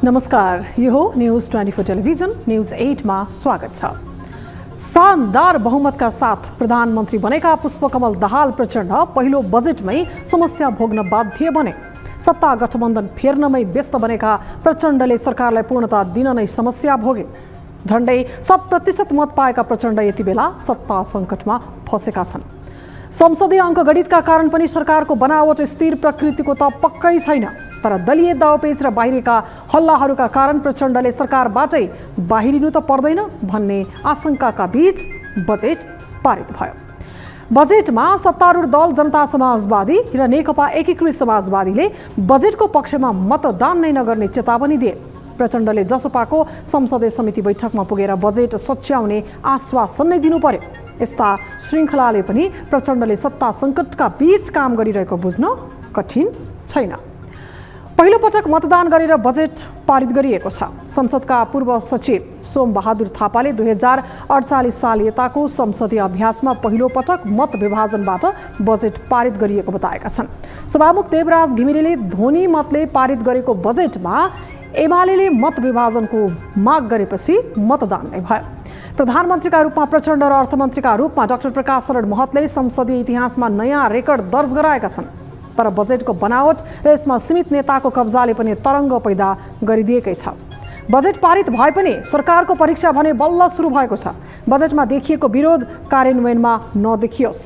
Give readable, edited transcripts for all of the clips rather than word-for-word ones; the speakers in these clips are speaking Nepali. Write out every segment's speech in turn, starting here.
नमस्कार, यो हो न्यूज 24 टेलिभिजन न्यूज 8 मा स्वागत छ। शानदार बहुमतका साथ प्रधानमन्त्री बनेका पुष्पकमल दाहाल प्रचण्ड पहिलो बजेटमै समस्या भोग्न बाध्य बने। सत्ता गठबन्धन फेर्नमै व्यस्त बनेका प्रचण्डले सरकारलाई पूर्णता दिन नै समस्या भोगे। झण्डै 100% मत पाएका प्रचण्ड यति बेला सत्ता सङ्कटमा फसेका छन्। संसदीय अङ्कगणितका कारण पनि सरकारको बनावट स्थिर प्रकृतिको त पक्कै छैन, तर दलीय दाउपेच र बाहिरका हल्लाहरूका कारण प्रचण्डले सरकारबाटै बाहिरिनु त पर्दैन भन्ने आशंकाका बीच बजेट पारित भयो। बजेटमा सत्तारूढ दल जनता समाजवादी र नेकपा एकीकृत समाजवादीले बजेटको पक्षमा मतदान नै नगर्ने चेतावनी दिए। प्रचण्डले जसपाको संसदीय समिति बैठकमा पुगेर बजेट सच्याउने आश्वासन नै दिनु पर्यो। यस्ता श्रृङ्खलाले पनि प्रचण्डले सत्ता सङ्कटका बीच काम गरिरहेको बुझ्न कठिन छैन। पहिलो पटक मतदान गरेर बजेट पारित गरिएको छ। संसदका पूर्व सचिव सोमबहादुर थापाले 2048 साल यताको संसदीय अभ्यासमा पहिलो पटक मत विभाजनबाट बजेट पारित गरिएको बताएका छन्। सभामुख देवराज घिमिरेले ध्वनि मतले पारित गरेको बजेटमा एमाले मत विभाजनको माग गरेपछि मतदान नै भयो। प्रधानमन्त्रीका रूपमा प्रचण्ड र अर्थमन्त्रीका रूपमा डाक्टर प्रकाश शरण महतले संसदीय इतिहासमा नयाँ रेकर्ड दर्ज गराएका छन्। तर बजेटको बनावट र यसमा सीमित नेताको कब्जाले पनि तरङ्ग पैदा गरिदिएकै छ। बजेट पारित भए पनि सरकारको परीक्षा भने बल्ल सुरु भएको छ। बजेटमा देखिएको विरोध कार्यान्वयनमा नदेखियोस्।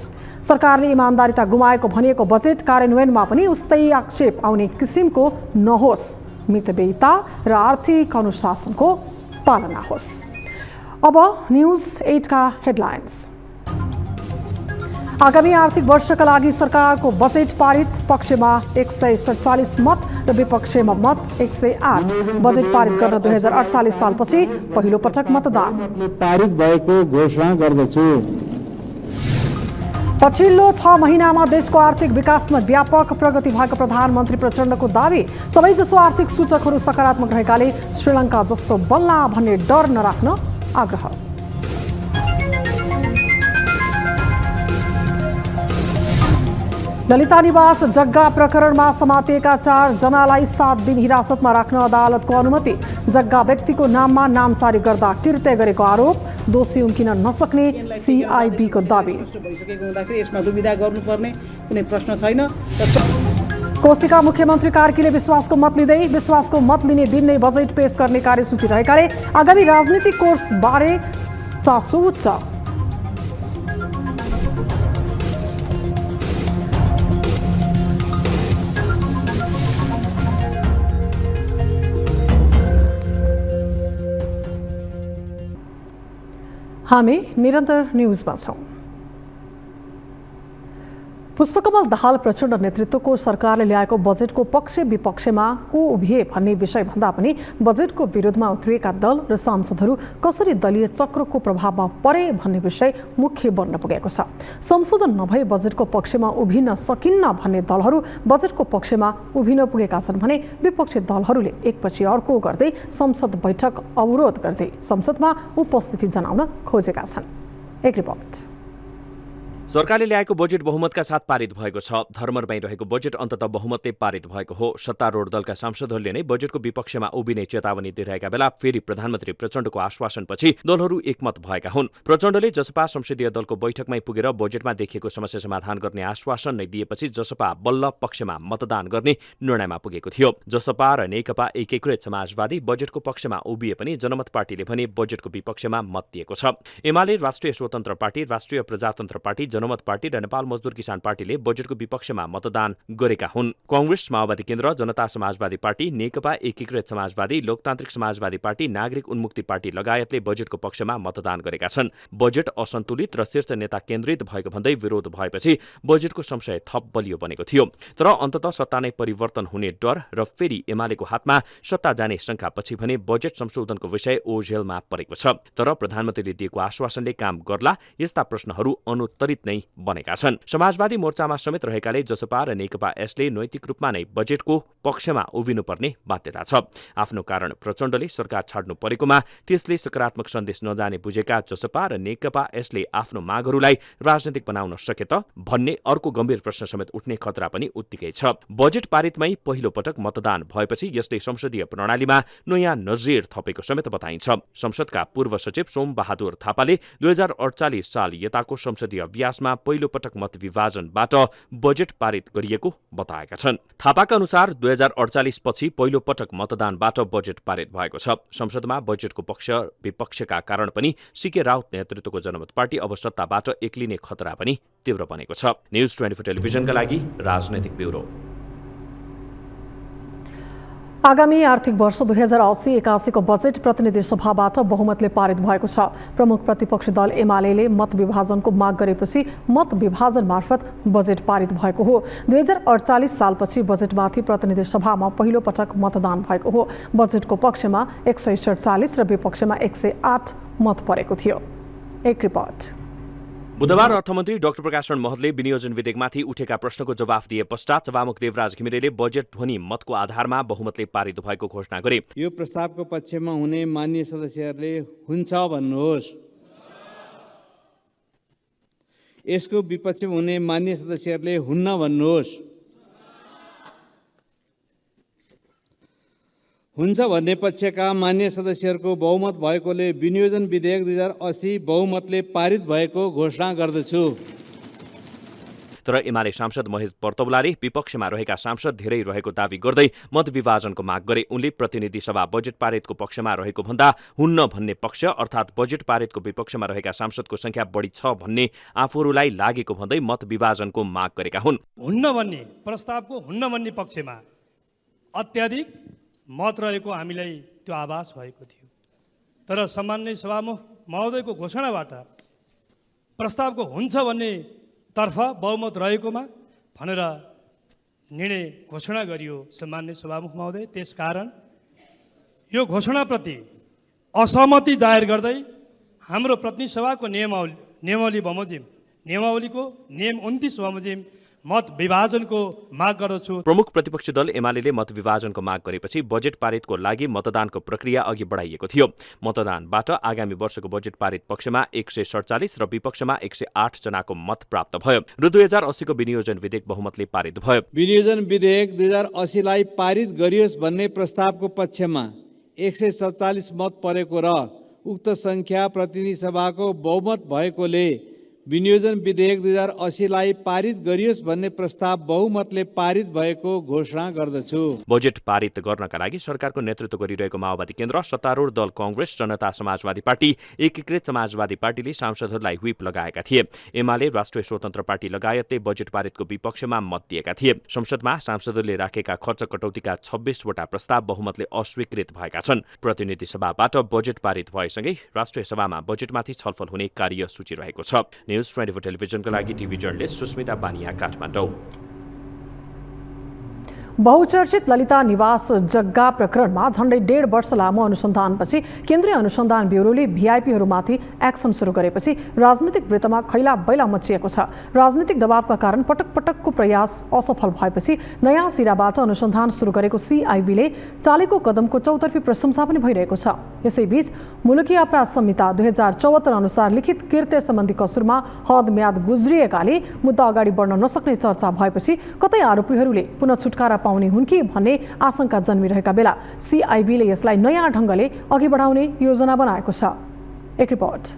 सरकारले इमान्दारिता गुमाएको भनिएको बजेट कार्यान्वयनमा पनि उस्तै आक्षेप आउने किसिमको नहोस्। मितव्ययिता र आर्थिक अनुशासनको पालना होस्। अब न्यूज 8 का हेडलाइन्स। आगामी आर्थिक वर्षका लागि सरकारको बजेट पारित, पक्षमा 147 मत र विपक्षमा मत 108। बजेट पारित गर्न 2048 सालपछि पहिलो पटक मतदान पारित भएको घोषणा गर्दछु। पछिल्लो 6 महिनामा देशको आर्थिक विकासमा व्यापक प्रगति भएको प्रधानमन्त्री प्रचण्डको दावी। सबैजसो आर्थिक सूचकहरू सकारात्मक रहेकाले श्रीलङ्का जस्तो बन्ला भन्ने डर नराख्न आग्रह। ललिता निवास जग्गा प्रकरणमा समातिएका 4 जनालाई 7 दिन हिरासतमा राख्न अदालतको अनुमति। जग्गा व्यक्तिको नाममा नामसारी गर्दा कृत्य गरेको आरोप, दोषी उम्किन नसक्ने सिआइबीको दावी। यसमा दुविधा गर्नुपर्ने कुनै प्रश्न छैन। कोशीका मुख्यमन्त्री कार्कीले विश्वासको मत लिँदै विश्वासको मत लिने दिन नै बजेट पेश गर्ने कार्यसूची रहेकाले आगामी राजनीतिक कोर्स बारे चासो उच्च। हामी निरन्तर न्यूजमा छौं। पुष्पकमल दाहाल प्रचण्ड नेतृत्वको सरकारले ल्याएको बजेटको पक्ष विपक्षमा को उभिए भन्ने विषय भन्दा पनि बजेटको विरोधमा उत्रिएका दल र सांसदहरू कसरी दलीय चक्रको प्रभावमा परे भन्ने विषय मुख्य बन्न पुगेको छ। संशोधन नभई बजेटको पक्षमा उभिन सकिन्न भन्ने दलहरू बजेटको पक्षमा उभिन पुगेका छन् भने विपक्षी दलहरूले एकपछि अर्को गर्दै संसद बैठक अवरोध गर्दै संसदमा उपस्थिति जनाउन खोजेका छन्। एक रिपोर्ट। सरकारले ल्याएको बजेट बहुमतका साथ पारित भएको छ। धर्मरमै रहेको बजेट अन्ततः बहुमतले पारित भएको हो। सत्तारूढ दलका सांसदहरूले नै बजेटको विपक्षमा उभिने चेतावनी दिइरहेका बेला फेरि प्रधानमन्त्री प्रचण्डको आश्वासनपछि दलहरू एकमत भएका हुन्। प्रचण्डले जसपा संसदीय दलको बैठकमै पुगेर बजेटमा देखिएको समस्या समाधान गर्ने आश्वासन नै दिएपछि जसपा बल्ल पक्षमा मतदान गर्ने निर्णयमा पुगेको थियो। जसपा र नेकपा एकीकृत समाजवादी बजेटको पक्षमा उभिए पनि जनमत पार्टीले भने बजेटको विपक्षमा मत दिएको छ। एमाले, राष्ट्रिय स्वतन्त्र पार्टी, राष्ट्रिय प्रजातन्त्र पार्टी, जनमत पार्टी र नेपाल मजदुर किसान पार्टीले बजेटको विपक्षमा मतदान गरेका हुन्। कांग्रेस, माओवादी केन्द्र, जनता समाजवादी पार्टी, नेकपा एकीकृत समाजवादी, लोकतान्त्रिक समाजवादी पार्टी, नागरिक उन्मुक्ति पार्टी लगायतले बजेटको पक्षमा मतदान गरेका छन्। बजेट असन्तुलित र शीर्ष नेता केन्द्रित भएको भन्दै विरोध भएपछि बजेटको संशय थप बलियो बनेको थियो। तर अन्ततः सत्ता नै परिवर्तन हुने डर र फेरि एमालेको हातमा सत्ता जाने शंकापछि भने बजेट संशोधनको विषय ओझेलमा परेको छ। तर प्रधानमन्त्रीले दिएको आश्वासनले काम गर्ला, यस्ता प्रश्नहरू अनुत्तरित नै बनेका छन्। समाजवादी मोर्चामा समेत रहेकाले जसपा र नेकपा एसले नैतिक रूपमा नै बजेटको पक्षमा उभिनुपर्ने बाध्यता छ। आफ्नो कारण प्रचण्डले सरकार छाड्नु परेकोमा त्यसले सकारात्मक सन्देश नजाने बुझेका जसपा र नेकपा एसले आफ्नो मागहरूलाई राजनीतिक बनाउन सके त भन्ने अर्को गम्भीर प्रश्न समेत उठ्ने खतरा पनि उत्तिकै छ। बजेट पारितमै पहिलो पटक मतदान भएपछि यसले संसदीय प्रणालीमा नयाँ नजिर थपेको समेत बताइन्छ। संसदका पूर्व सचिव सोम बहादुर थापाले 2048 साल यताको संसदीय अभ्यासमा पहिलो पटक मत विभाजनबाट बजेट पारित गरिएको बताएका छन्। थापाका अनुसार 2048 पछि पहिलो पटक मतदानबाट बजेट पारित भएको छ। संसदमा बजेटको पक्ष विपक्षका कारण पनि सीके राउत नेतृत्वको जनमत पार्टी अब सत्ताबाट एक्लिने खतरा पनि तीव्र बनेको छ। न्युज 24 टेलिभिजनका लागि राजनैतिक ब्युरो। आगामी आर्थिक वर्ष 2080-81 को बजेट प्रतिनिधि सभाबाट बहुमतले पारित भएको छ। प्रमुख प्रतिपक्षी दल एमाले मत विभाजनको माग गरेपछि मत विभाजन मार्फत बजेट पारित भएको हो। 2048 सालपछि बजेटमाथि प्रतिनिधि सभामा पहिलो पटक मतदान भएको हो। बजेटको पक्षमा 147 र विपक्षमा 108 मत परेको थियो। एक रिपोर्ट। बुधबार अर्थमन्त्री डाक्टर प्रकाश महतले विनियोजन विधेयकमाथि उठेका प्रश्नको जवाफ दिए पश्चात सभामुख देवराज घिमिरेले बजेट ध्वनि मतको आधारमा बहुमतले पारित भएको घोषणा गरे। यो प्रस्तावको पक्षमा हुने मान्य सदस्यहरूले हुन्छ भन्नुहोस्, यसको विपक्षमा हुने मान्य सदस्यहरूले हुन्न भन्नुहोस्। हुन्छ भन्ने पक्षका मान्य सदस्यहरूको बहुमत भएकोले विनियोजन विधेयक 2080 बहुमतले पारित भएको घोषणा गर्दछु। तर एमाले सांसद महेश पर्तौलाले विपक्षमा रहेका सांसद धेरै रहेको दावी गर्दै मत विभाजनको माग गरे। उनले प्रतिनिधि सभा बजेट पारितको पक्षमा रहेको भन्दा हुन्न भन्ने पक्ष अर्थात् बजेट पारितको विपक्षमा रहेका सांसदको संख्या बढी छ भन्ने आफूहरूलाई लागेको भन्दै मत विभाजनको माग गरेका हुन्। हुन्न भन्ने प्रस्तावको हुन्न भन्ने पक्षमा अत्याधिक मत रहेको हामीलाई त्यो आभास भएको थियो। तर सम्माननीय सभामुख महोदयको घोषणाबाट प्रस्तावको हुन्छ भन्ने तर्फ बहुमत रहेकोमा भनेर निर्णय घोषणा गरियो सम्माननीय सभामुख महोदय। त्यसकारण यो घोषणाप्रति असहमति जाहेर गर्दै हाम्रो प्रतिनिधि सभाको नियमावलीको नियम 29 बमोजिम मत विभाजनको माग गर्दछु। प्रमुख प्रतिपक्षी दल एमाले मत विभाजनको माग गरेपछि बजेट पारितको लागि मतदानको प्रक्रिया अघि बढाइएको थियो। मतदानबाट आगामी वर्षको बजेट पारित पक्षमा 147 र विपक्षमा 108 जनाको मत प्राप्त भयो र 2080 को विनियोजन विधेयक बहुमतले पारित भयो। विनियोजन विधेयक 2080 लाई पारित गरियोस् भन्ने प्रस्तावको पक्षमा 147 मत परेको र उक्त संख्या प्रतिनिधि सभाको बहुमत भएकोले विनियोजन विधेयक 2080 लाई पारित गरियोस् भन्ने प्रस्ताव बहुमतले पारित भएको घोषणा गर्दछु। बजेट पारित गर्नका लागि सरकारको नेतृत्व गरिरहेको माओवादी केन्द्र, सत्तारूढ दल कांग्रेस, जनता समाजवादी पार्टी, एकीकृत समाजवादी पार्टीले सांसदहरूलाई व्हिप लगाएका थिए। एमाले, राष्ट्रिय स्वतन्त्र पार्टी लगायतले बजेट पारितको विपक्षमा मत दिएका थिए। संसदमा सांसदहरूले राखेका खर्च कटौतीका 26 वटा प्रस्ताव बहुमतले अस्वीकृत भएका छन्। प्रतिनिधि सभाबाट बजेट पारित भएसँगै राष्ट्रिय सभामा बजेटमाथि छलफल हुने कार्यसूची रहेको छ। न्युज 24 टेलिभिजनका लागि टिभी जर्नलिस्ट सुस्मिता बानिया, काठमाडौँ। बहुचर्चित ललिता निवास जग्गा प्रकरणमा झण्डै 1.5 वर्ष लामो अनुसन्धानपछि केन्द्रीय अनुसन्धान ब्युरोले भिआइपीहरूमाथि एक्सन सुरु गरेपछि राजनीतिक वृत्तमा खैला बैला मचिएको छ। राजनीतिक दबावका कारण पटक पटकको प्रयास असफल भएपछि नयाँ सिराबाट अनुसन्धान सुरु गरेको सिआइबीले चालेको कदमको चौतर्फी प्रशंसा पनि भइरहेको छ। यसैबीच मुलुकी अपराध संहिता 2074 अनुसार लिखित कृत्य सम्बन्धी कसुरमा हद म्याद गुज्रिएकाले मुद्दा अगाडि बढ्न नसक्ने चर्चा भएपछि कतै आरोपीहरूले पुनः छुटकारा पाउने हुन् कि भन्ने आशंका जन्मिरहेका बेला सिआइबीले यसलाई नयाँ ढङ्गले अघि बढाउने योजना बनाएको छ। एक रिपोर्ट।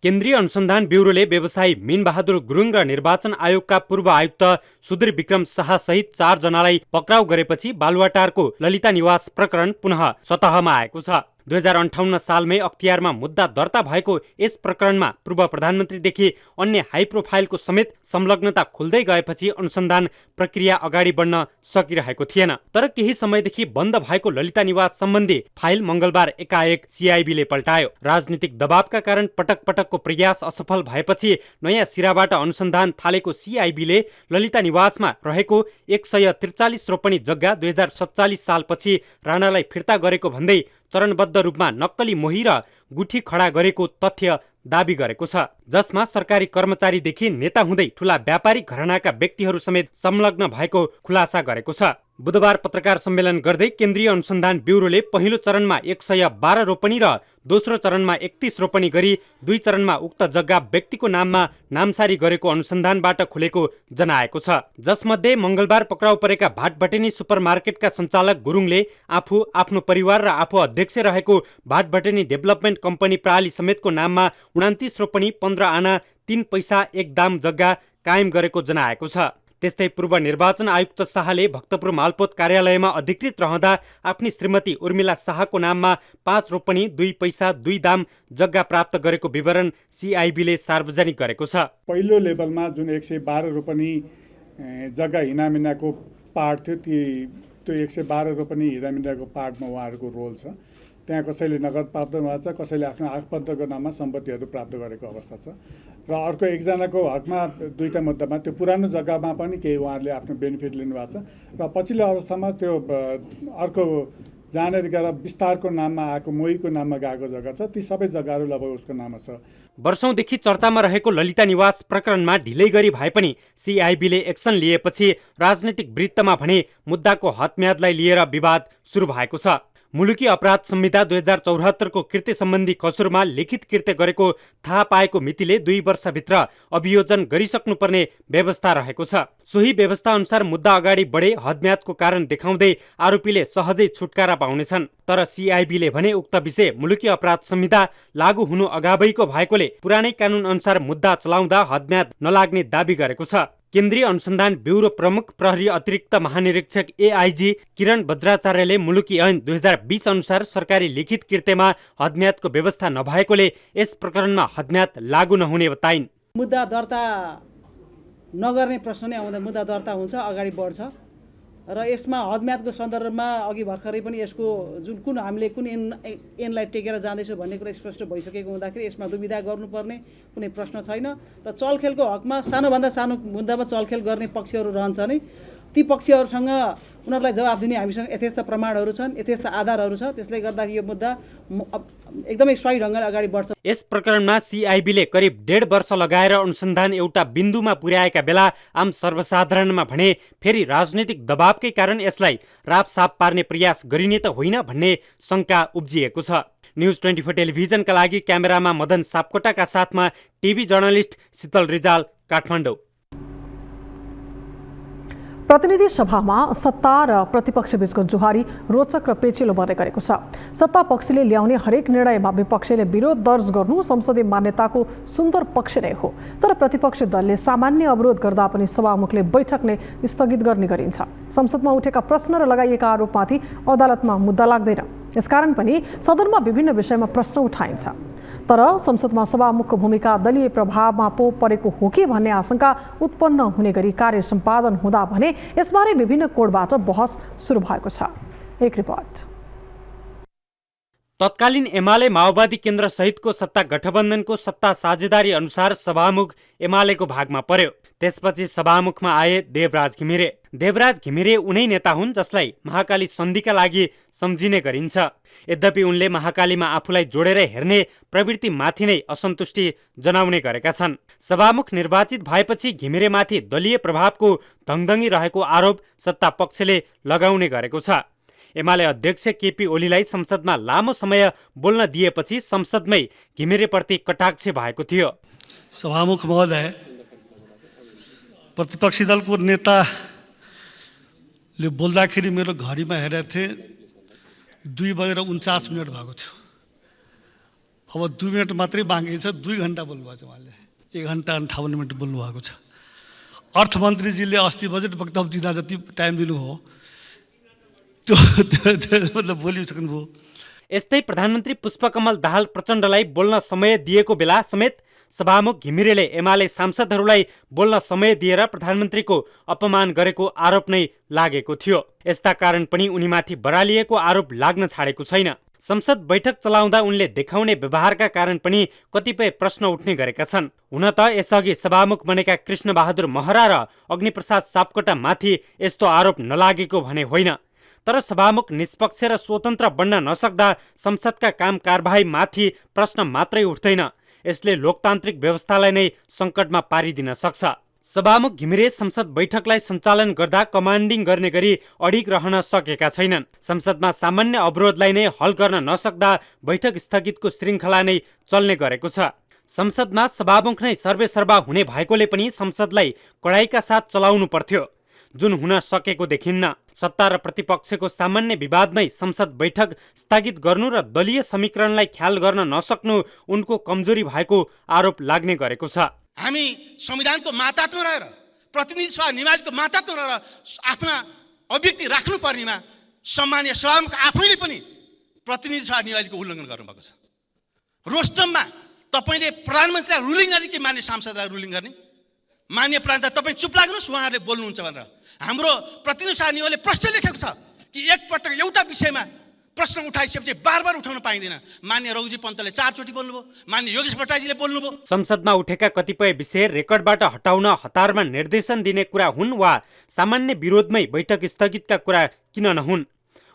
केन्द्रीय अनुसन्धान ब्युरोले व्यवसायी मीनबहादुर गुरुङ र निर्वाचन आयोगका पूर्व आयुक्त सुधीर विक्रम शाह सहित 4 जनालाई पक्राउ गरेपछि बालुवाटारको ललिता निवास प्रकरण पुनः सतहमा आएको छ। 2058 सालमै अख्तियारमा मुद्दा दर्ता भएको यस प्रकरणमा पूर्व प्रधानमन्त्रीदेखि अन्य हाई प्रोफाइलको समेत संलग्नता खुल्दै गएपछि अनुसन्धान प्रक्रिया अगाडि बढ्न सकिरहेको थिएन। तर केही समयदेखि बन्द भएको ललिता निवास सम्बन्धी फाइल मंगलबार एकाएक सिआइबीले पल्टायो। राजनीतिक दबावका कारण पटक पटकको प्रयास असफल भएपछि नयाँ सिराबाट अनुसन्धान थालेको सिआइबीले ललिता निवासमा रहेको 143 रोपनी जग्गा 2047 सालपछि राणालाई फिर्ता गरेको भन्दै चरणबद्ध रूपमा नक्कली मोही र गुठी खडा गरेको तथ्य दाबी गरेको छ, जसमा सरकारी कर्मचारीदेखि नेता हुँदै ठूला व्यापारिक घरानाका व्यक्तिहरू समेत संलग्न भएको खुलासा गरेको छ। बुधबार पत्रकार सम्मेलन गर्दै केन्द्रीय अनुसन्धान ब्युरोले पहिलो चरणमा 112 रोपनी र दोस्रो चरणमा 31 रोपनी गरी 2 चरणमा उक्त जग्गा व्यक्तिको नाममा नामसारी गरेको अनुसन्धानबाट खुलेको जनाएको छ। जसमध्ये मंगलबार पक्राउ परेका भाटभटेनी सुपरमार्केटका सञ्चालक गुरुङले आफू, आफ्नो परिवार र आफू अध्यक्ष रहेको भाटभटेनी डेभलपमेन्ट कम्पनी प्राली समेतको नाममा 29 रोपनी 15 आना 3 पैसा 1 दाम जग्गा कायम गरेको जनाएको छ। त्यस्तै पूर्व निर्वाचन आयुक्त शाहले भक्तपुर मालपोत कार्यालयमा अधिकृत रहँदा आफ्नी श्रीमती उर्मिला शाहको नाममा 5 रोपनी 2 पैसा 2 दाम जग्गा प्राप्त गरेको विवरण सिआइबीले सार्वजनिक गरेको छ। पहिलो लेभलमा जुन 112 रोपनी जग्गा हिनामिनाको पार्ट थियो, त्यो 112 रोपनी हिनामिनाको पार्टमा उहाँहरूको रोल छ। त्यहाँ कसैले नगद प्राप्त भएको छ, कसैले आफ्नो आफन्तको नाममा सम्पत्तिहरू प्राप्त गरेको अवस्था छ। र अर्को एकजनाको हकमा 2टा मुद्दामा त्यो पुरानो जग्गामा पनि केही उहाँहरूले आफ्नो बेनिफिट लिनुभएको छ र पछिल्लो अवस्थामा त्यो अर्को जहाँनिर गएर विस्तारको नाममा आएको मोहीको नाममा गएको जग्गा छ, ती सबै जग्गाहरू लगभग उसको नाममा छ। वर्षौंदेखि चर्चामा रहेको ललिता निवास प्रकरणमा ढिलै गरी भए पनि सिआइबीले एक्सन लिएपछि राजनीतिक वृत्तमा भने मुद्दाको हदम्यादलाई लिएर विवाद सुरु भएको छ। मुलुकी अपराध संहिता 2074 को कृत्य सम्बन्धी कसुरमा लिखित कृत्य गरेको थाहा पाएको मितिले 2 वर्षभित्र अभियोजन गरिसक्नुपर्ने व्यवस्था रहेको छ। सोही व्यवस्था अनुसार मुद्दा अगाडि बढे हदम्यादको कारण देखाउँदै आरोपीले सहजै छुटकारा पाउनेछन्। तर सिआइबीले भने उक्त विषय मुलुकी अपराध संहिता लागू हुनु अगावैको भएकोले पुरानै कानून अनुसार मुद्दा चलाउँदा हदम्याद नलाग्ने दाबी गरेको छ। केन्द्रीय अनुसन्धान ब्युरो प्रमुख प्रहरी अतिरिक्त महानिरीक्षक एआइजी किरण बज्राचार्यले मुलुकी ऐन 2020 अनुसार सरकारी लिखित कृत्यमा हदम्यादको व्यवस्था नभएकोले यस प्रकरणमा हदम्याद लागू नहुने बताइन्। मुद्दा दर्ता नगर्ने प्रश्न नै आउँदा मुद्दा दर्ता हुन्छ, अगाडि बढ्छ र यसमा हदम्यादको सन्दर्भमा अघि भर्खरै पनि यसको कुन हामीले कुन ऐनलाई टेकेर जाँदैछौँ भन्ने कुरा स्पष्ट भइसकेको हुँदाखेरि यसमा दुविधा गर्नुपर्ने कुनै प्रश्न छैन र चलखेलको हकमा सानोभन्दा सानो मुद्दामा चलखेल गर्ने पक्षहरू रहन्छ नै। ती पक्षहरूसँग उनीहरूलाई जवाफ दिने हामीसँग यथेष्ट प्रमाणहरू छन्, यथेष्ट आधारहरू छ। त्यसले गर्दा यो मुद्दा एकदमै सही ढङ्गले अगाडि बढ्छ। यस प्रकरणमा सिआइबीले करिब 1.5 वर्ष लगाएर अनुसन्धान एउटा बिन्दुमा पुर्याएका बेला आम सर्वसाधारणमा भने फेरि राजनीतिक दबावकै कारण यसलाई रापसाप पार्ने प्रयास गरिने त होइन भन्ने शङ्का उब्जिएको छ। न्युज 24 टेलिभिजनका लागि क्यामेरामा मदन सापकोटाका साथमा टिभी जर्नलिस्ट शीतल रिजाल, काठमाडौँ। प्रतिनिधि सभामा सत्ता र प्रतिपक्ष बीचको जुहारी रोचक र पेचिलो बन्ने गरेको छ। सत्ता पक्षले ल्याउने हरेक निर्णयमा विपक्षले विरोध दर्ज गर्नु संसदीय मान्यताको सुन्दर पक्ष नै हो। तर प्रतिपक्ष दलले सामान्य अवरोध गर्दा पनि सभामुखले बैठक नै स्थगित गर्ने गरिन्छ। संसदमा उठेका प्रश्न र लगाइएका आरोपमाथि अदालतमा मुद्दा लाग्दैन। यसकारण पनि सदनमा विभिन्न विषयमा प्रश्न उठाइन्छ। तर संसदमा सभामुखको भूमिका दलीय प्रभावमा पो परेको हो कि भन्ने आशंका उत्पन्न हुने गरी कार्य सम्पादन हुँदा भने यसबारे विभिन्न कोणबाट बहस सुरु भएको छ। एक रिपोर्ट। तत्कालीन एमाले माओवादी केन्द्र सहितको सत्ता गठबन्धनको सत्ता साझेदारी अनुसार सभामुख एमालेको भागमा पर्यो। त्यसपछि सभामुखमा आए देवराज घिमिरे। देवराज घिमिरे उनै नेता हुन् जसलाई महाकाली सन्धिका लागि सम्झिने गरिन्छ। यद्यपि उनले महाकालीमा आफूलाई जोडेर हेर्ने प्रवृत्तिमाथि नै असन्तुष्टि जनाउने गरेका छन्। सभामुख निर्वाचित भएपछि घिमिरेमाथि दलीय प्रभावको धङधङी रहेको आरोप सत्ता पक्षले लगाउने गरेको छ। एमाले अध्यक्ष केपी ओलीलाई संसदमा लामो समय बोल्न दिएपछि संसदमै घिमिरेप्रति कटाक्ष भएको थियो। सभामुख महोदय, प्रतिपक्षी दलको नेताले बोल्दाखेरि मेरो घडीमा हेरेको थिएँ 2:49 भएको थियो। अब 2 मिनट मात्रै बाँकी छ, 2 घन्टा बोल्नुभएको छ उहाँले। 1 घन्टा 58 मिनट बोल्नुभएको छ। अर्थमन्त्रीजीले अस्ति बजेट वक्तव्य दिँदा जति टाइम दिनुभयो त्यो मतलब बोलिसक्नुभयो। यस्तै प्रधानमन्त्री पुष्पकमल दाहाल प्रचण्डलाई बोल्न समय दिएको बेला समेत सभामुख घिमिरेले एमाले सांसदहरूलाई बोल्न समय दिएर प्रधानमन्त्रीको अपमान गरेको आरोप नै लागेको थियो। यस्ता कारण पनि उनीमाथि बरालिएको आरोप लाग्न छाडेको छैन। संसद बैठक चलाउँदा उनले देखाउने व्यवहारका कारण पनि कतिपय प्रश्न उठ्ने गरेका छन्। हुन त यसअघि सभामुख बनेका कृष्णबहादुर महरा र अग्निप्रसाद सापकोटा माथि यस्तो आरोप नलागेको भने होइन, तर सभामुख निष्पक्ष र स्वतन्त्र बन्न नसक्दा संसदका काम कारबाही माथि प्रश्न मात्रै उठ्दैन, यसले लोकतान्त्रिक व्यवस्थालाई नै सङ्कटमा पारिदिन सक्छ। सभामुख घिमिरे संसद बैठकलाई सञ्चालन गर्दा कमान्डिङ गर्ने गरी अडिग रहन सकेका छैनन्। संसदमा सामान्य अवरोधलाई नै हल गर्न नसक्दा बैठक स्थगितको श्रृङ्खला नै चल्ने गरेको छ। संसदमा सभामुख नै सर्वेसर्वा हुने भएकोले पनि संसदलाई कडाइका साथ चलाउनु पर्थ्यो, जुन हुन सकेको देखिन्न। सत्ता र प्रतिपक्षको सामान्य विवाद नै संसद बैठक स्थगित गर्नु र दलीय समीकरणलाई ख्याल गर्न नसक्नु उनको कमजोरी भएको आरोप लाग्ने गरेको छ। हामी संविधानको मातात्व रहेर, प्रतिनिधि सभा निवाजितको मातात्व रहेर आफ्ना अभिव्यक्ति राख्नुपर्नेमा सम्मानीय सभामुख आफैले पनि प्रतिनिधि सभा निवाजितको उल्लङ्घन गर्नुभएको छ। रोस्टममा तपाईँले प्रधानमन्त्रीलाई रुलिङ गर्ने कि मान्य सांसदलाई रुलिङ गर्ने? मान्य प्रधानमन्त्री तपाईँ चुप लाग्नुहोस्, उहाँहरूले बोल्नुहुन्छ भनेर हाम्रो प्रतिनिधि सभा निवाले प्रश्न लेखेको छ कि एकपटक एउटा विषयमा प्रश्न उठाइसकेपछि बार उठाउन पाइँदैन। मान्य रघुजी पन्तले 4 चोटि बोल्नुभयो, मान्य योगेश भट्टराईजीले बोल्नुभयो। संसदमा उठेका कतिपय विषय रेकर्डबाट हटाउन हतारमा निर्देशन दिने कुरा हुन् वा सामान्य विरोधमै बैठक स्थगितका कुरा किन नहुन्,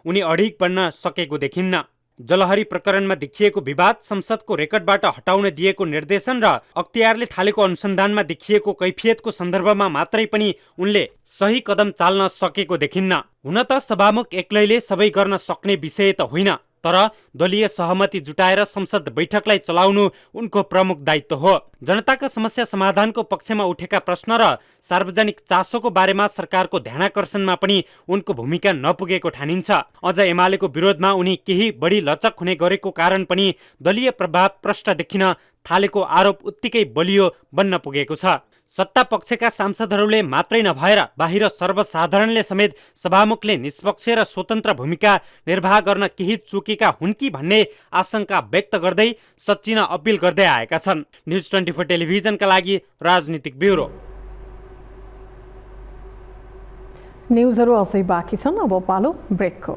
उनी अडिग बन्न सकेको देखिन्न। जलहरी प्रकरणमा देखिएको विवाद, संसदको रेकर्डबाट हटाउन दिएको निर्देशन र अख्तियारले थालेको अनुसन्धानमा देखिएको कैफियतको सन्दर्भमा मात्रै पनि उनले सही कदम चाल्न सकेको देखिन्न। हुन त सभामुख एक्लैले सबै गर्न सक्ने विषय त होइन, तर दलीय सहमति जुटाएर संसद बैठकलाई चलाउनु उनको प्रमुख दायित्व हो। जनताका समस्या समाधानको पक्षमा उठेका प्रश्न र सार्वजनिक चासोको बारेमा सरकारको ध्यानाकर्षणमा पनि उनको भूमिका नपुगेको ठानिन्छ। अझ एमालेको विरोधमा उनी केही बढी लचक हुने गरेको कारण पनि दलीय प्रभाव प्रष्ट देखिन थालेको आरोप उत्तिकै बलियो बन्न पुगेको छ। सत्ता पक्षका सांसदहरूले मात्रै नभएर बाहिर सर्वसाधारणले समेत सभामुखले निष्पक्ष र स्वतन्त्र भूमिका निर्वाह गर्न केही चुकेका हुन् कि भन्ने आशंका व्यक्त गर्दै सच्चिन अपिल गर्दै आएका छन्। न्युज 24 टेलिभिजनका लागि राजनीतिक ब्युरो। न्युजहरू अझै बाँकी छन्, अब पालो ब्रेकको।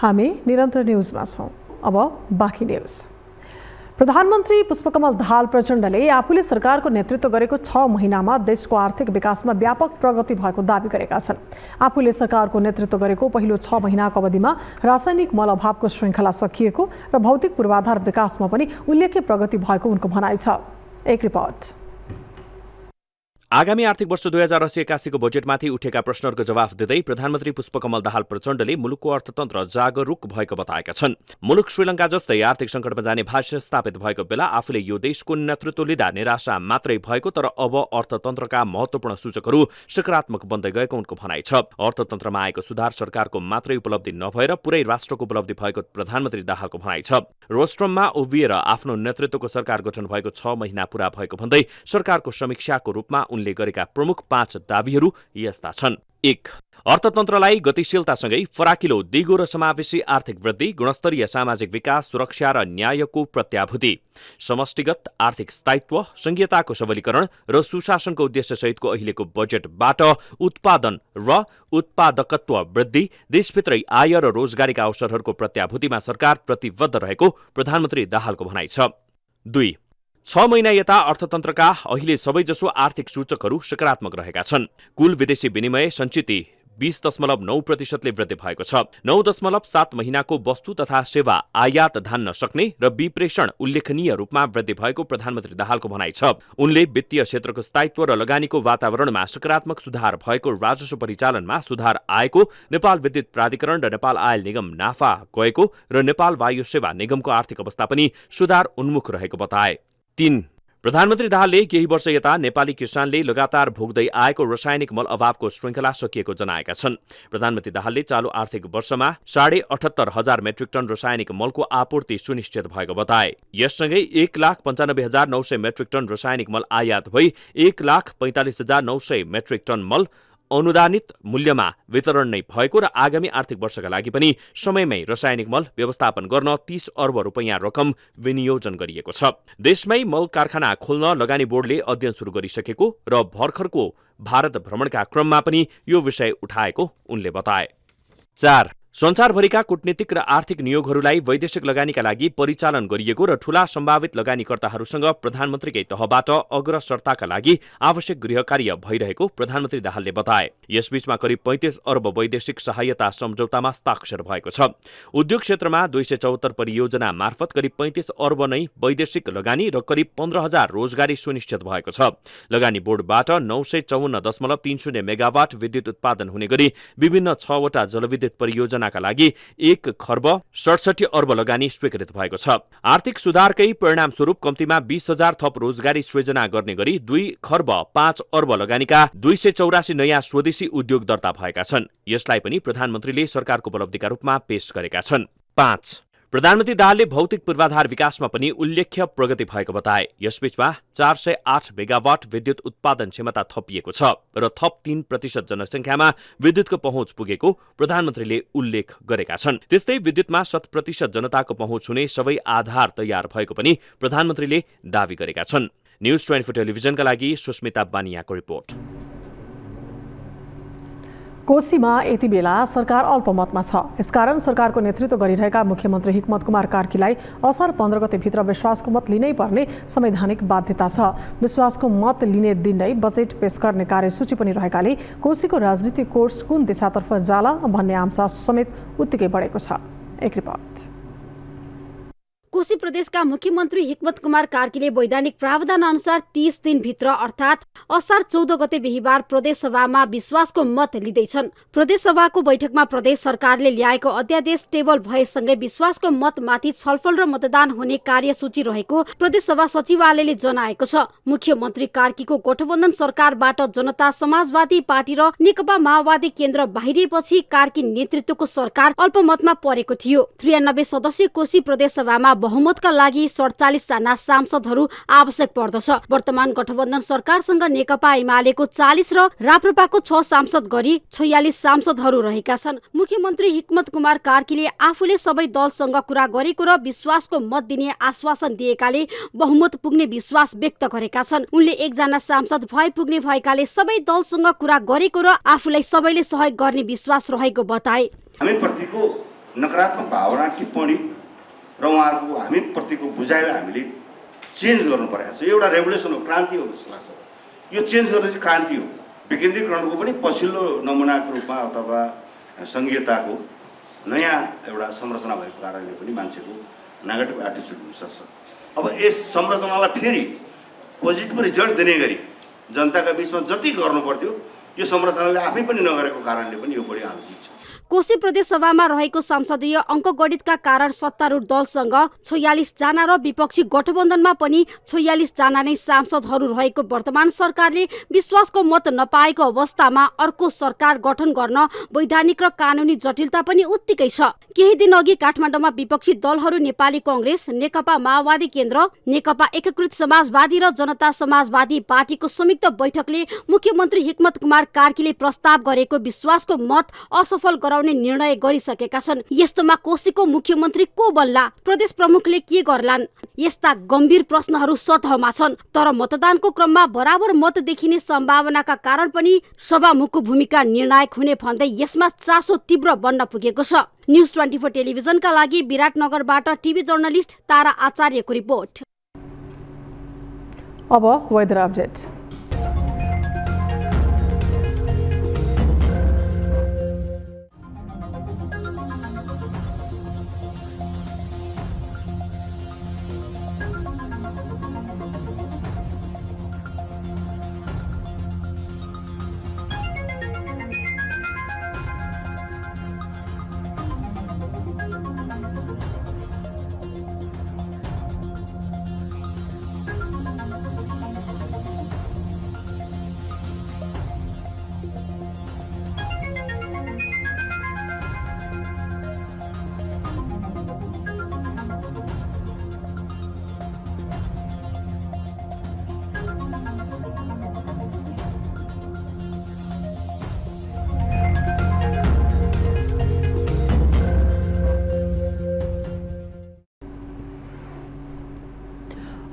हामी निरन्तर न्युजमा छौँ, अब बाँकी न्युज। प्रधानमन्त्री पुष्पकमल दाहाल प्रचण्डले आफूले सरकारको नेतृत्व गरेको 6 महिनामा देशको आर्थिक विकासमा व्यापक प्रगति भएको दावी गरेका छन्। आफूले सरकारको नेतृत्व गरेको पहिलो 6 महिनाको अवधिमा रासायनिक मल अभावको श्रृङ्खला सकिएको र भौतिक पूर्वाधार विकासमा पनि उल्लेख्य प्रगति भएको उनको भनाइ छ। एक रिपोर्ट। आगामी आर्थिक वर्ष 2080-81 को बजेटमाथि उठेका प्रश्नहरूको जवाफ दिँदै प्रधानमन्त्री पुष्पकमल दाहाल प्रचण्डले मुलुकको अर्थतन्त्र जागरुक भएको बताएका छन्। मुलुक श्रीलङ्का जस्तै आर्थिक सङ्कटमा जाने भाष्य स्थापित भएको बेला आफूले यो देशको नेतृत्व लिँदा निराशा मात्रै भएको, तर अब अर्थतन्त्रका महत्त्वपूर्ण सूचकहरू सकारात्मक बन्दै गएको उनको भनाइ छ। अर्थतन्त्रमा आएको सुधार सरकारको मात्रै उपलब्धि नभएर पुरै राष्ट्रको उपलब्धि भएको प्रधानमन्त्री दाहालको भनाइ छ। रोस्ट्रममा उभिएर आफ्नो नेतृत्वको सरकार गठन भएको 6 महिना पूरा भएको भन्दै सरकारको समीक्षाको रूपमा उनले गरेका प्रमुख 5 दावीहरू यस्ता छन्। 1. अर्थतन्त्रलाई गतिशीलतासँगै फराकिलो, दिगो र समावेशी आर्थिक वृद्धि, गुणस्तरीय सामाजिक विकास, सुरक्षा र न्यायको प्रत्याभूति, समष्टिगत आर्थिक स्थायित्व, संघीयताको सबलीकरण र सुशासनको उद्देश्यसहितको अहिलेको बजेटबाट उत्पादन र उत्पादकत्व वृद्धि, देशभित्रै आय र रोजगारीका अवसरहरूको प्रत्याभूतिमा सरकार प्रतिबद्ध रहेको प्रधानमन्त्री दाहालको भनाइ छ। 2. 6 महिना यता अर्थतन्त्रका अहिले सबैजसो आर्थिक सूचकहरू सकारात्मक रहेका छन्। कुल विदेशी विनिमय सञ्चित 20.9% वृद्धि भएको छ। 9.7 महिनाको वस्तु तथा सेवा आयात धान्न सक्ने र विप्रेषण उल्लेखनीय रूपमा वृद्धि भएको प्रधानमन्त्री दाहालको भनाइ छ। उनले वित्तीय क्षेत्रको स्थायित्व र लगानीको वातावरणमा सकारात्मक सुधार भएको, राजस्व परिचालनमा सुधार आएको, नेपाल विद्युत प्राधिकरण र नेपाल आयल निगम नाफा गएको र नेपाल वायु सेवा निगमको आर्थिक अवस्था पनि सुधार उन्मुख रहेको बताए। 3. प्रधानमन्त्री दाहालले केही वर्ष यता नेपाली किसानले लगातार भोग्दै आएको रासायनिक मल अभावको श्रृङ्खला सकिएको जनाएका छन्। प्रधानमन्त्री दाहालले चालु आर्थिक वर्षमा 78,500 मेट्रिक टन रासायनिक मलको आपूर्ति सुनिश्चित भएको बताए। यससँगै 1,95,900 मेट्रिक टन रासायनिक मल आयात भई 1,45,900 मेट्रिक टन मल अनुदानित मूल्यमा वितरण नै भएको र आगामी आर्थिक वर्षका लागि पनि समयमै रासायनिक मल व्यवस्थापन गर्न 30 अर्ब रुपैयाँ रकम विनियोजन गरिएको छ। देशमै मल कारखाना खोल्न लगानी बोर्डले अध्ययन सुरु गरिसकेको र भर्खरको भारत भ्रमणका क्रममा पनि यो विषय उठाएको उनले बताए। 4. संसारभरिका कूटनीतिक र आर्थिक नियोगहरूलाई वैदेशिक लगानीका लागि परिचालन गरिएको र ठूला सम्भावित लगानीकर्ताहरूसँग प्रधानमन्त्रीकै तहबाट अग्रसरताका लागि आवश्यक गृह कार्य भइरहेको प्रधानमन्त्री दाहालले बताए। यसबीचमा करिब 35 अर्ब वैदेशिक सहायता सम्झौतामा हस्ताक्षर भएको छ। उद्योग क्षेत्रमा 274 परियोजना मार्फत करिब 35 अर्ब नै वैदेशिक लगानी र करिब 15,000 रोजगारी सुनिश्चित भएको छ। लगानी बोर्डबाट 954.30 मेगावाट विद्युत उत्पादन हुने गरी विभिन्न 6 वटा जलविद्युत परियोजना का लागि 1 खर्ब 67 अर्ब लगानी स्वीकृत भएको छ। आर्थिक सुधारकै परिणामस्वरूप कम्तीमा 20,000 थप रोजगारी सृजना गर्ने गरी 2 खर्ब 5 अर्ब लगानीका 284 नयाँ स्वदेशी उद्योग दर्ता भएका छन्। यसलाई पनि प्रधानमन्त्रीले सरकारको उपलब्धिका रूपमा पेश गरेका छन्। 5. प्रधानमन्त्री दाहालले भौतिक पूर्वाधार विकासमा पनि उल्लेख्य प्रगति भएको बताए। यसबीचमा 408 मेगावाट विद्युत उत्पादन क्षमता थपिएको छ र थप 3% जनसङ्ख्यामा विद्युतको पहुँच पुगेको प्रधानमन्त्रीले उल्लेख गरेका छन्। त्यस्तै विद्युतमा 100% जनताको पहुँच हुने सबै आधार तयार भएको पनि प्रधानमन्त्रीले दावी गरेका छन्। न्युज 24 टेलिभिजनका लागि सुस्मिता बानियाको रिपोर्ट। कोशीमा यति बेला सरकार अल्पमतमा छ। यसकारण सरकारको नेतृत्व गरिरहेका मुख्यमन्त्री हिक्मत कुमार कार्कीलाई असार 15 गतेभित्र विश्वासको मत लिनै पर्ने संवैधानिक बाध्यता छ। विश्वासको मत लिने दिन नै बजेट पेश गर्ने कार्यसूची पनि रहेकाले कोशीको राजनीतिक कोर्स कुन दिशातर्फ जाला भन्ने आमचासो समेत उत्तिकै बढेको छ। एक रिपोर्ट। कोशी प्रदेशका मुख्यमन्त्री हिक्मत कुमार कार्कीले वैधानिक प्रावधान अनुसार 30 दिनभित्र अर्थात् असार 14 गते बिहिबार प्रदेश सभामा विश्वासको मत लिँदैछन्। प्रदेश सभाको बैठकमा प्रदेश सरकारले ल्याएको अध्यादेश टेबल भएसँगै विश्वासको मतमाथि छलफल र मतदान हुने कार्यसूची रहेको प्रदेश सभा सचिवालयले जनाएको छ। मुख्यमन्त्री कार्कीको गठबन्धन सरकारबाट जनता समाजवादी पार्टी र नेकपा माओवादी केन्द्र बाहिरिएपछि कार्की नेतृत्वको सरकार अल्पमतमा परेको थियो। 93 सदस्यीय कोशी प्रदेश सभामा बहुमतका लागि 47 जना सांसदहरू आवश्यक पर्दछ। वर्तमान गठबन्धन सरकारसँग नेकपा एमालेको 40 र राप्रपाको 6 सांसद गरी 46 सांसदहरू रहेका छन्। मुख्यमन्त्री हिक्मत कुमार कार्कीले आफूले सबै दलसँग कुरा गरेको र विश्वासको मत दिने आश्वासन दिएकाले बहुमत पुग्ने विश्वास व्यक्त गरेका छन्। उनले 1 जना सांसद भए पुग्ने भएकाले सबै दलसँग कुरा गरेको र आफूलाई सबैले सहयोग गर्ने विश्वास रहेको बताए। हामी प्रतिको नकारात्मक भावना टिप्पणी र उहाँहरूको हामी प्रतिको बुझाइलाई हामीले चेन्ज गर्नु परेको छ। यो एउटा रेभोल्युसन हो, क्रान्ति हो जस्तो लाग्छ। यो चेन्ज गर्ने चाहिँ क्रान्ति हो। विकेन्द्रीकरणको पनि पछिल्लो नमुनाको रूपमा अथवा सङ्घीयताको नयाँ एउटा संरचना भएको कारणले पनि मान्छेको नेगेटिभ एटिच्युड हुनसक्छ। अब यस संरचनालाई फेरि पोजिटिभ रिजल्ट दिने गरी जनताका बिचमा जति गर्नु पर्थ्यो यो संरचनाले आफै पनि नगरेको कारणले पनि यो बढी आलोचित छ। कोशी प्रदेश सभामा रहेको संसदीय अङ्कगणितका कारण सत्तारूढ दलसँग 46 जना र विपक्षी गठबन्धनमा पनि 46 जना नै सांसदहरू रहेको वर्तमान सरकारले विश्वासको मत नपाएको अवस्थामा अर्को सरकार गठन गर्न वैधानिक र कानुनी जटिलता पनि उत्तिकै छ। केही दिन अघि काठमाडौँमा विपक्षी दलहरू नेपाली कांग्रेस, नेकपा माओवादी केन्द्र, नेकपा एकीकृत समाजवादी र जनता समाजवादी पार्टीको संयुक्त बैठकले मुख्यमन्त्री हिक्मत कुमार कार्कीले प्रस्ताव गरेको विश्वासको मत असफल गराउने निर्णय गरिसकेका छन्। यस्तोमा कोशीको मुख्यमन्त्री को बन्ला, प्रदेश प्रमुखले के गर्लान्, यस्ता गम्भीर प्रश्नहरू सतहमा छन्। तर मतदानको क्रममा बराबर मत देखिने सम्भावनाका कारण पनि सभामुखको भूमिका निर्णायक हुने भन्दै यसमा चासो तीव्र बन्न पुगेको छ। न्युज 24 टेलिभिजनका लागि विराटनगरबाट टिभी जर्नलिस्ट तारा आचार्यको रिपोर्ट। अब वेदर अपडेट।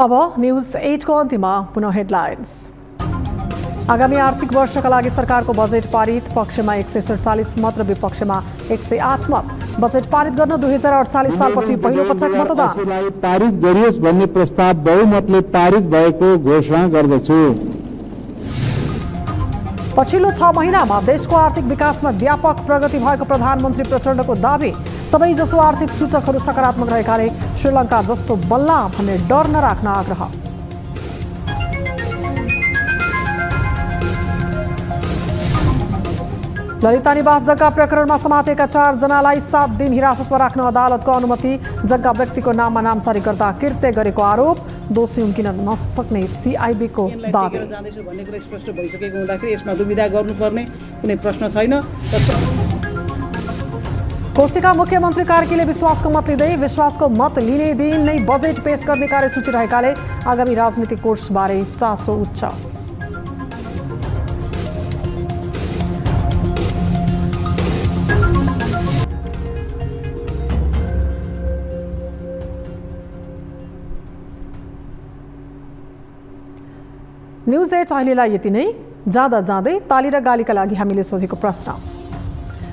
अब न्युज 8 को अन्त्यमा पुनः हेडलाइन्स। आगामी आर्थिक वर्षका लागि सरकारको बजेट पारित, पक्षमा 147 मत र विपक्षमा 108 मत। बजेट पारित गर्न 2048 सालपछि पहिलो पटक मतदान। पारित गरियोस् भन्ने प्रस्ताव बहुमतले पारित भएको घोषणा गर्दछु। पछिल्लो 6 महिनामा देशको आर्थिक विकासमा व्यापक प्रगति भएको प्रधानमन्त्री प्रचण्डको दावी। सबैजसो आर्थिक सूचकहरू सकारात्मक रहेकाले श्रीलङ्का जस्तो बल्ला भन्ने डर नराख्न आग्रह। ललिता निवास जग्गा प्रकरणमा समातेका 4 जनालाई 7 दिन हिरासतमा राख्न अदालतको अनुमति। जग्गा व्यक्तिको नाममा नामसारी गर्दा कृत्य गरेको आरोप। दोषी उम्किन नसक्ने सिआइबीको दावी। जाँदैछु भन्ने कुरा स्पष्ट भइसकेको हुँदाखेरि यसमा दुविधा गर्नुपर्ने कुनै प्रश्न छैन। कोशीका मुख्यमन्त्री कार्कीले विश्वासको मत लिँदै विश्वासको मत लिने दिन नै बजेट पेश गर्ने कार्यसूची रहेकाले आगामी राजनीतिक कोर्सबारे चासो उच्च। न्युज 8 अहिलेलाई यति नै। जाँदा जाँदै ताली र गालीका लागि हामीले सोधेको प्रश्न।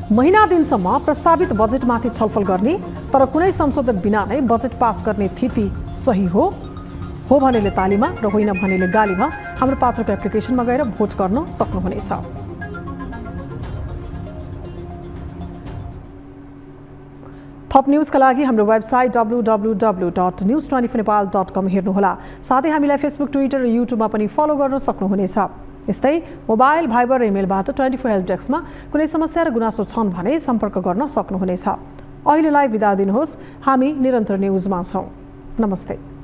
महिना दिनसम्म प्रस्तावित बजेटमाथि छलफल गर्ने तर कुनै संशोधन बिना नै बजेट पास गर्ने स्थिति सही हो भनेले तालीमा र होइन भनेले गालीमा हाम्रो पात्रको एप्लिकेसनमा गएर भोट गर्न सक्नुहुनेछ। थप न्युजका लागि हाम्रो वेबसाइट www.news24nepal.com हेर्नुहोला। साथै हामीलाई फेसबुक, ट्विटर र युट्युबमा पनि फलो गर्न सक्नुहुनेछ। यस्तै मोबाइल, भाइबर र इमेलबाट 24 हेल्प डेस्कमा कुनै समस्या र गुनासो छन् भने सम्पर्क गर्न सक्नुहुनेछ। अहिलेलाई बिदा दिनुहोस्। हामी निरन्तर न्युजमा छौँ। नमस्ते।